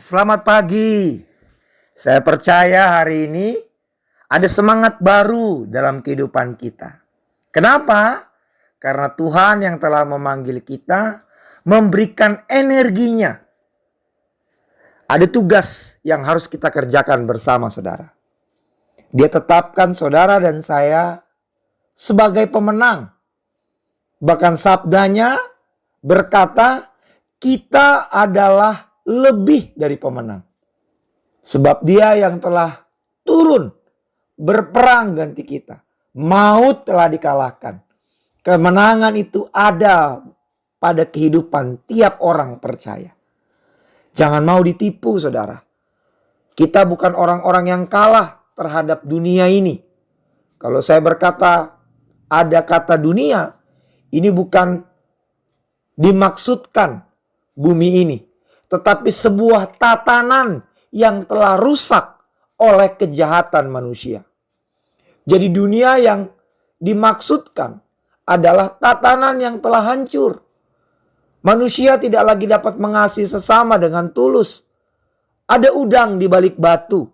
Selamat pagi. Saya percaya hari ini ada semangat baru dalam kehidupan kita. Kenapa? Karena Tuhan yang telah memanggil kita memberikan energinya. Ada tugas yang harus kita kerjakan bersama saudara. Dia tetapkan saudara dan saya sebagai pemenang. Bahkan sabdanya berkata, kita adalah lebih dari pemenang. Sebab dia yang telah turun berperang ganti kita. Maut telah dikalahkan. Kemenangan itu ada pada kehidupan tiap orang percaya. Jangan mau ditipu saudara. Kita bukan orang-orang yang kalah terhadap dunia ini. Kalau saya berkata ada kata dunia, ini bukan dimaksudkan bumi ini, tetapi sebuah tatanan yang telah rusak oleh kejahatan manusia. Jadi dunia yang dimaksudkan adalah tatanan yang telah hancur. Manusia tidak lagi dapat mengasihi sesama dengan tulus. Ada udang di balik batu.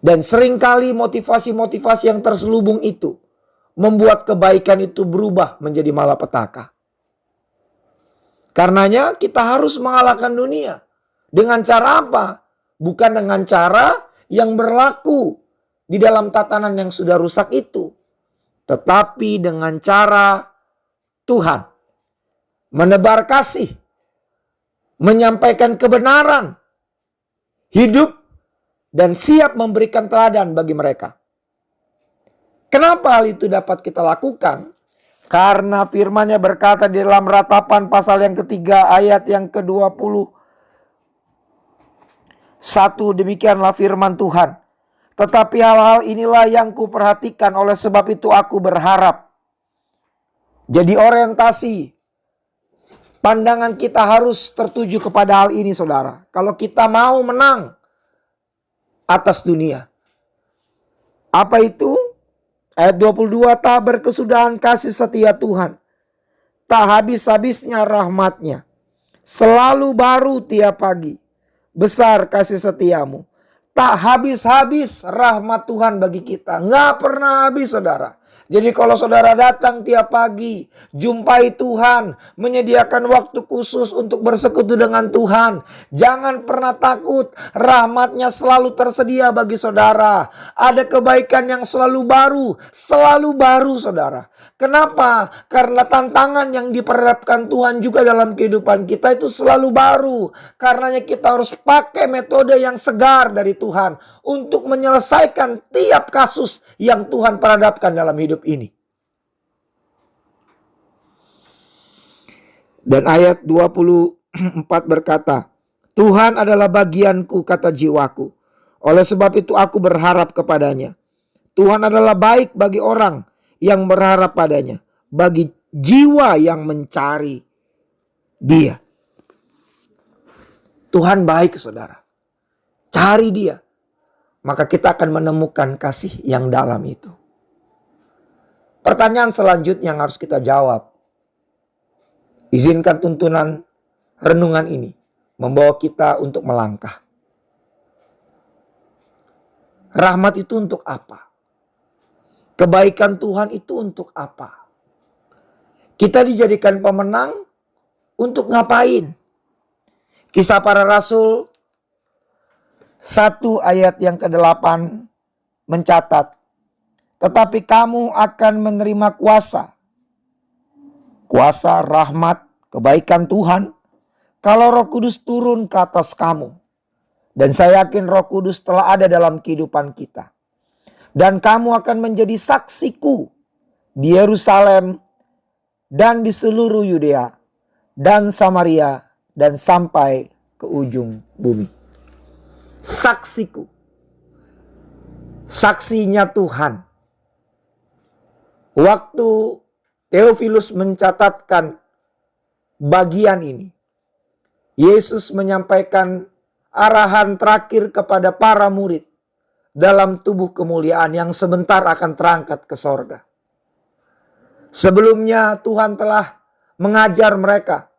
Dan seringkali motivasi-motivasi yang terselubung itu membuat kebaikan itu berubah menjadi malapetaka. Karenanya kita harus mengalahkan dunia. Dengan cara apa? Bukan dengan cara yang berlaku di dalam tatanan yang sudah rusak itu. Tetapi dengan cara Tuhan menebar kasih, menyampaikan kebenaran, hidup, dan siap memberikan teladan bagi mereka. Kenapa hal itu dapat kita lakukan? Karena firman-Nya berkata di dalam Ratapan pasal yang ketiga ayat yang ke-21. Demikianlah firman Tuhan. Tetapi hal-hal inilah yang kuperhatikan, oleh sebab itu aku berharap. Jadi orientasi pandangan kita harus tertuju kepada hal ini saudara. Kalau kita mau menang atas dunia. Apa itu? Ayat 22, tak berkesudahan kasih setia Tuhan. Tak habis-habisnya rahmat-Nya. Selalu baru tiap pagi. Besar kasih setiamu. Tak habis-habis rahmat Tuhan bagi kita. Nggak pernah habis saudara. Jadi kalau saudara datang tiap pagi, jumpai Tuhan, menyediakan waktu khusus untuk bersekutu dengan Tuhan. Jangan pernah takut, rahmat-Nya selalu tersedia bagi saudara. Ada kebaikan yang selalu baru saudara. Kenapa? Karena tantangan yang diperhadapkan Tuhan juga dalam kehidupan kita itu selalu baru. Karenanya kita harus pakai metode yang segar dari Tuhan untuk menyelesaikan tiap kasus yang Tuhan perhadapkan dalam hidup ini. Dan ayat 24 berkata, Tuhan adalah bagianku, kata jiwaku. Oleh sebab itu aku berharap kepadanya. Tuhan adalah baik bagi orang yang berharap padanya, bagi jiwa yang mencari Dia. Tuhan baik saudara. Cari Dia. Maka kita akan menemukan kasih yang dalam itu. Pertanyaan selanjutnya yang harus kita jawab. Izinkan tuntunan renungan ini membawa kita untuk melangkah. Rahmat itu untuk apa? Kebaikan Tuhan itu untuk apa? Kita dijadikan pemenang untuk ngapain? Kisah Para Rasul 1 ayat yang ke-8 mencatat, tetapi kamu akan menerima kuasa rahmat, kebaikan Tuhan, kalau Roh Kudus turun ke atas kamu. Dan saya yakin Roh Kudus telah ada dalam kehidupan kita. Dan kamu akan menjadi saksiku di Yerusalem dan di seluruh Yudea dan Samaria dan sampai ke ujung bumi. Saksiku. Saksinya Tuhan. Waktu Theophilus mencatatkan bagian ini, Yesus menyampaikan arahan terakhir kepada para murid dalam tubuh kemuliaan yang sebentar akan terangkat ke sorga. Sebelumnya Tuhan telah mengajar mereka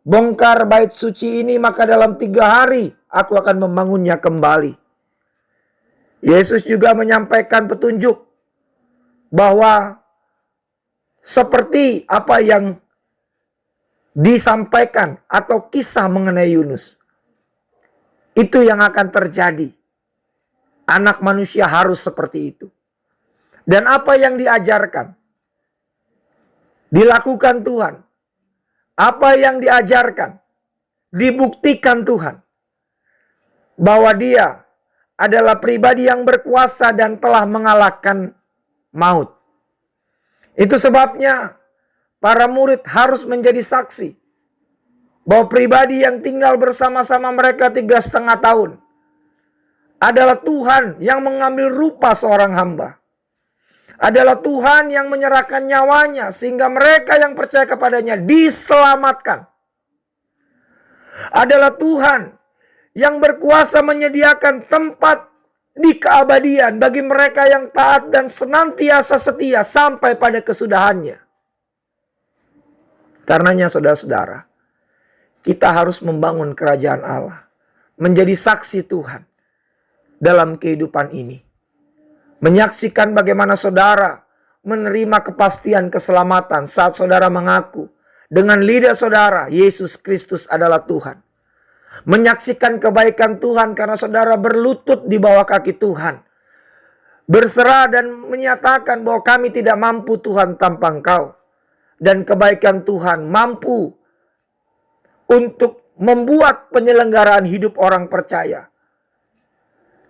bongkar bait suci ini, maka dalam 3 hari aku akan membangunnya kembali. Yesus juga menyampaikan petunjuk bahwa seperti apa yang disampaikan atau kisah mengenai Yunus, itu yang akan terjadi. Anak manusia harus seperti itu. Dan apa yang diajarkan, dilakukan Tuhan. Apa yang diajarkan, dibuktikan Tuhan. Bahwa dia adalah pribadi yang berkuasa dan telah mengalahkan maut. Itu sebabnya para murid harus menjadi saksi bahwa pribadi yang tinggal bersama-sama mereka 3,5 tahun adalah Tuhan yang mengambil rupa seorang hamba. Adalah Tuhan yang menyerahkan nyawanya sehingga mereka yang percaya kepadanya diselamatkan. Adalah Tuhan yang berkuasa menyediakan tempat di keabadian bagi mereka yang taat dan senantiasa setia sampai pada kesudahannya. Karenanya saudara-saudara, kita harus membangun kerajaan Allah, menjadi saksi Tuhan dalam kehidupan ini. Menyaksikan bagaimana saudara menerima kepastian keselamatan saat saudara mengaku dengan lidah saudara Yesus Kristus adalah Tuhan. Menyaksikan kebaikan Tuhan karena saudara berlutut di bawah kaki Tuhan. Berserah dan menyatakan bahwa kami tidak mampu Tuhan tanpa Engkau. Dan kebaikan Tuhan mampu untuk membuat penyelenggaraan hidup orang percaya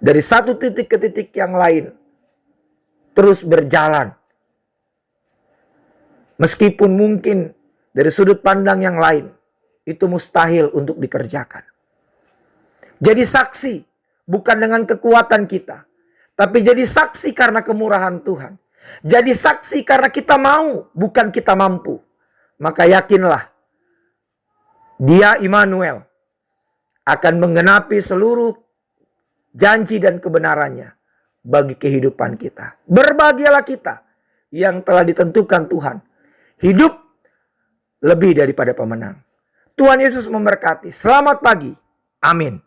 dari satu titik ke titik yang lain terus berjalan. Meskipun mungkin dari sudut pandang yang lain itu mustahil untuk dikerjakan. Jadi saksi bukan dengan kekuatan kita, tapi jadi saksi karena kemurahan Tuhan. Jadi saksi karena kita mau, bukan kita mampu. Maka yakinlah, Dia Immanuel akan menggenapi seluruh janji dan kebenarannya bagi kehidupan kita. Berbahagialah kita yang telah ditentukan Tuhan. Hidup lebih daripada pemenang. Tuhan Yesus memberkati. Selamat pagi. Amin.